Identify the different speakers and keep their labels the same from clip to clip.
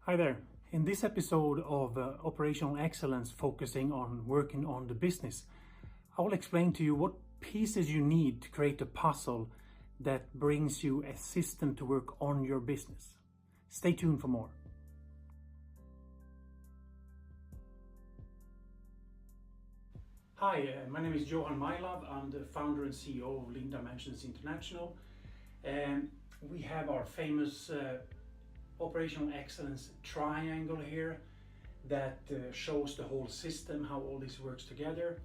Speaker 1: Hi there. In this episode of Operational Excellence focusing on working on the business, I will explain to you what pieces you need to create a puzzle that brings you a system to work on your business. Stay tuned for more. Hi, my name is Johan Mylov. I'm the founder and CEO of Lean Dimensions International. And we have our famous operational excellence triangle here that shows the whole system, how all this works together.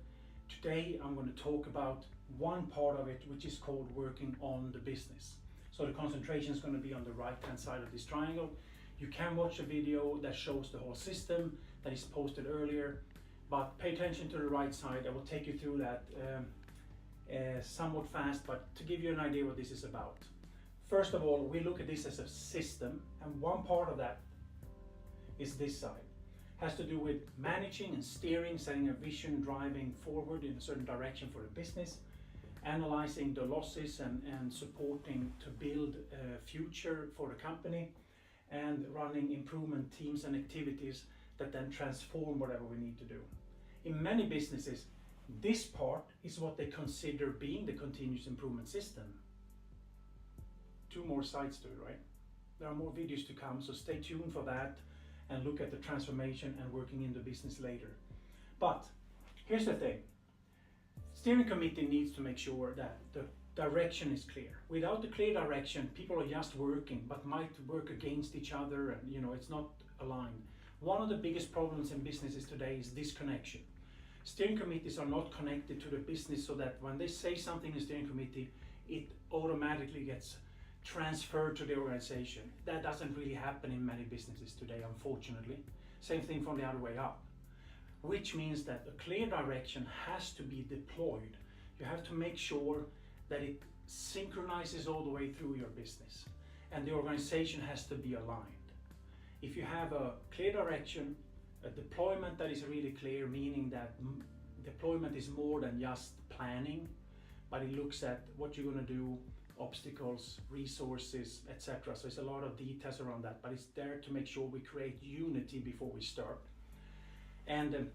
Speaker 1: Today I'm going to talk about one part of it, which is called working on the business. So the concentration is going to be on the right hand side of this triangle. You can watch a video that shows the whole system that is posted earlier, but pay attention to the right side. I will take you through that somewhat fast, but to give you an idea what this is about. First of all, we look at this as a system, and one part of that is this side. It has to do with managing and steering, setting a vision, driving forward in a certain direction for the business, analyzing the losses and supporting to build a future for the company, and running improvement teams and activities that then transform whatever we need to do. In many businesses, this part is what they consider being the continuous improvement system. Two more sides to it, right? There are more videos to come, so stay tuned for that and look at the transformation and working in the business later. But here's the thing. Steering committee needs to make sure that the direction is clear. Without the clear direction, people are just working, but might work against each other, and it's not aligned. One of the biggest problems in businesses today is disconnection. Steering committees are not connected to the business, so that when they say something in the steering committee, it automatically gets transferred to the organization. That doesn't really happen in many businesses today, unfortunately. Same thing from the other way up, which means that a clear direction has to be deployed. You have to make sure that it synchronizes all the way through your business, and the organization has to be aligned. If you have a clear direction, a deployment that is really clear, meaning that deployment is more than just planning, but it looks at what you're going to do, obstacles, resources, etc. So it's a lot of details around that, but it's there to make sure we create unity before we start. And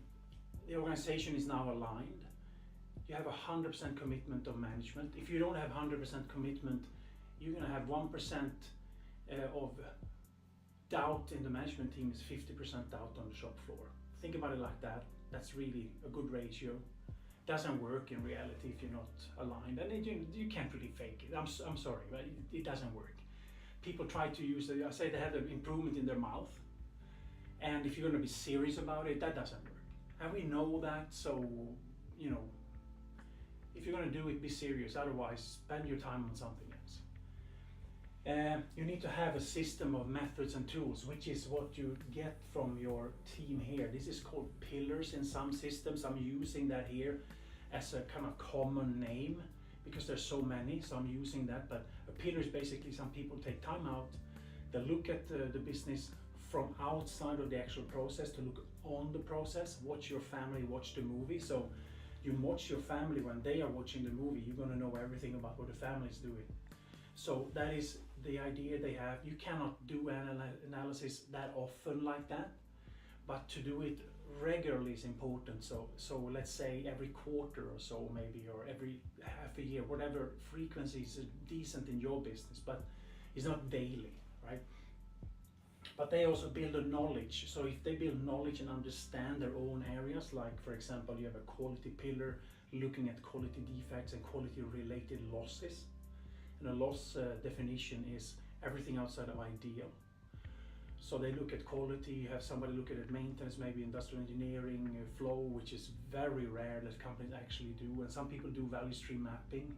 Speaker 1: the organization is now aligned. You have 100% commitment of management. If you don't have 100% commitment, you're going to have 1% of doubt in the management team is 50% doubt on the shop floor. Think about it like that. That's really a good ratio. Doesn't work in reality if you're not aligned, and you can't really fake it. I'm sorry, but it doesn't work. People try to use it. I say they have the improvement in their mouth, and if you're going to be serious about it, that doesn't work. And we know that, so if you're going to do it, be serious. Otherwise, spend your time on something else. You need to have a system of methods and tools, which is what you get from your team here. This is called pillars in some systems. I'm using that here as a kind of common name because there's so many, so I'm using that. But a pillar is basically some people take time out, they look at the business from outside of the actual process to look on the process, watch your family, watch the movie. So you watch your family when they are watching the movie, you're going to know everything about what the family is doing. So that is the idea they have. You cannot do analysis that often like that, but to do it regularly is important. So let's say every quarter or so maybe, or every half a year, whatever frequency is decent in your business, but it's not daily, right? But they also build a knowledge. So if they build knowledge and understand their own areas, like for example, you have a quality pillar looking at quality defects and quality related losses. And a loss definition is everything outside of ideal. So they look at quality, you have somebody look at it, maintenance, maybe industrial engineering, flow, which is very rare that companies actually do. And some people do value stream mapping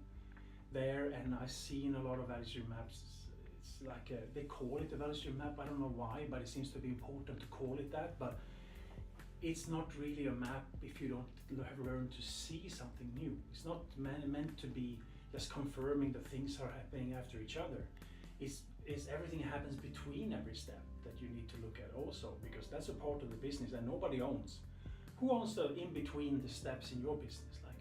Speaker 1: there, and I've seen a lot of value stream maps. It's like they call it a value stream map. I don't know why, but it seems to be important to call it that. But it's not really a map if you don't have learned to see something new. It's not meant to be just confirming that things are happening after each other. It's everything happens between every step that you need to look at also, because that's a part of the business that nobody owns. Who owns the in between the steps in your business? Like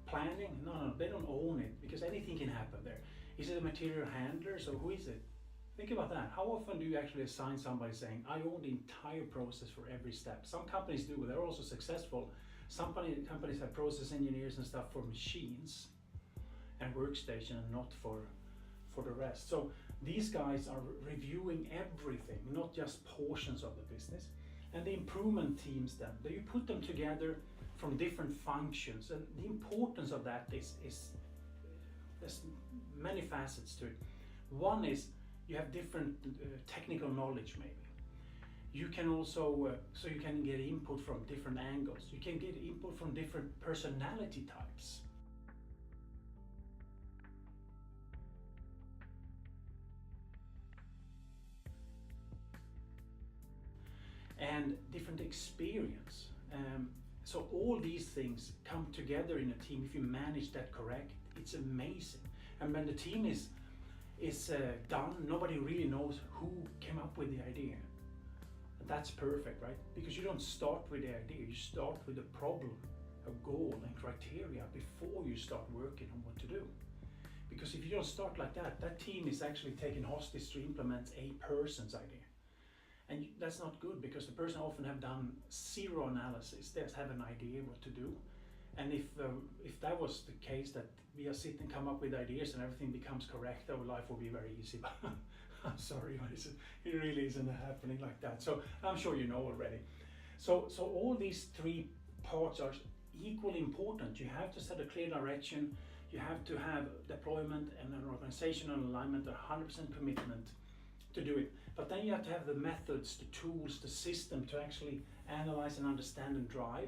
Speaker 1: planning? No, they don't own it, because anything can happen there. Is it a material handler? So who is it? Think about that. How often do you actually assign somebody saying, I own the entire process for every step? Some companies do, they're also successful. Some companies have process engineers and stuff for machines and workstation and not for the rest. So these guys are reviewing everything, not just portions of the business. And the improvement teams then, you put them together from different functions, and the importance of that is there's many facets to it. One is you have different technical knowledge maybe. You can also, so you can get input from different angles. You can get input from different personality types. And different experience. So all these things come together in a team. If you manage that correct, it's amazing. And when the team is done, nobody really knows who came up with the idea. That's perfect, right? Because you don't start with the idea, you start with a problem, a goal and criteria before you start working on what to do. Because if you don't start like that, that team is actually taken hostage to implement a person's idea. And that's not good, because the person often have done zero analysis. They just have an idea what to do. And if that was the case, that we are sitting and come up with ideas and everything becomes correct, our life will be very easy. But I'm sorry, but it really isn't happening like that. So I'm sure you know already. So all these three parts are equally important. You have to set a clear direction. You have to have deployment and an organizational alignment, 100% commitment to do it. But then you have to have the methods, the tools, the system to actually analyze and understand and drive.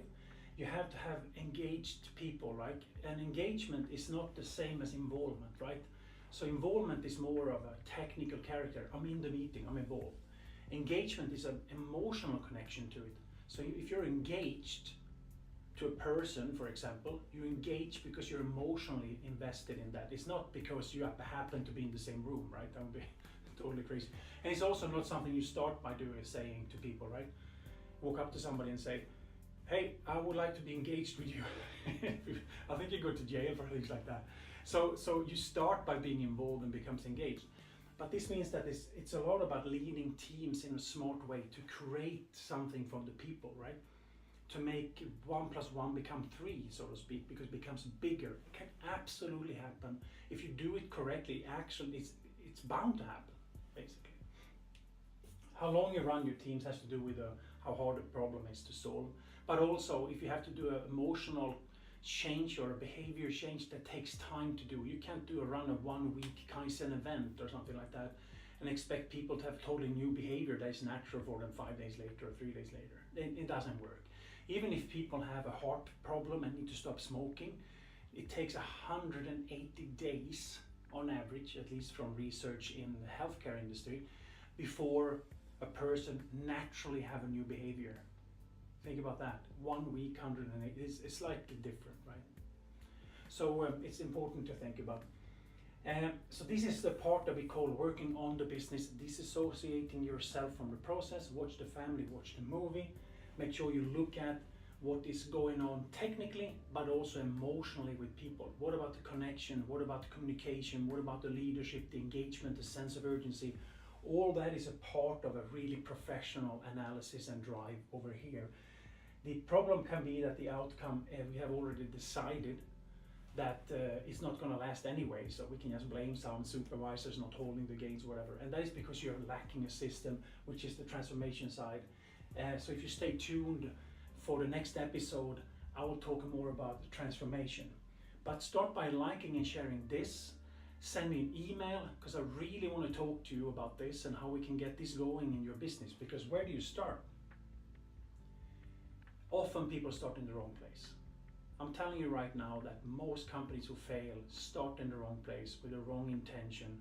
Speaker 1: You have to have engaged people, right? And engagement is not the same as involvement, right? So involvement is more of a technical character. I'm in the meeting, I'm involved. Engagement is an emotional connection to it. So if you're engaged to a person, for example, you engage because you're emotionally invested in that. It's not because you happen to be in the same room, right? That would be totally crazy. And it's also not something you start by saying to people, right? Walk up to somebody and say, hey, I would like to be engaged with you. I think you go to jail for things like that. So you start by being involved and becomes engaged. But this means that it's a lot about leading teams in a smart way to create something from the people, right? To make 1 + 1 become 3, so to speak, because it becomes bigger. It can absolutely happen. If you do it correctly, actually it's bound to happen, basically. How long you run your teams has to do with how hard the problem is to solve. But also, if you have to do an emotional change or a behavior change, that takes time to do. You can't do a run of 1 week Kaizen event or something like that and expect people to have totally new behavior that is natural for them 5 days later or 3 days later. It doesn't work. Even if people have a heart problem and need to stop smoking, it takes 180 days on average, at least from research in the healthcare industry, before a person naturally have a new behavior. Think about that. 1 week, 180, it's slightly different, right? So it's important to think about. So this is the part that we call working on the business, disassociating yourself from the process. Watch the family, watch the movie. Make sure you look at what is going on technically, but also emotionally with people. What about the connection? What about the communication? What about the leadership, the engagement, the sense of urgency? All that is a part of a really professional analysis and drive over here. The problem can be that the outcome, we have already decided that it's not going to last anyway, so we can just blame some supervisors not holding the gates or whatever. And that is because you're lacking a system, which is the transformation side. So if you stay tuned for the next episode, I will talk more about the transformation. But start by liking and sharing this. Send me an email, because I really want to talk to you about this and how we can get this going in your business. Because where do you start? Often people start in the wrong place. I'm telling you right now that most companies who fail start in the wrong place with the wrong intention,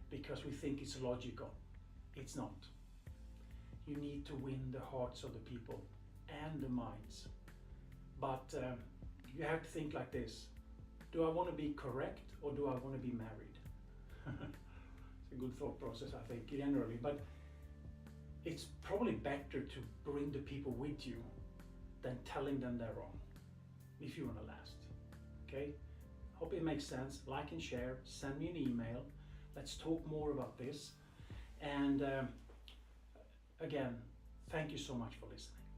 Speaker 1: because we think it's logical. It's not. You need to win the hearts of the people and the minds. But you have to think like this. Do I want to be correct, or do I want to be married? It's a good thought process, I think, generally. But it's probably better to bring the people with you than telling them they're wrong, if you want to last. Okay? Hope it makes sense. Like and share. Send me an email. Let's talk more about this. And again, thank you so much for listening.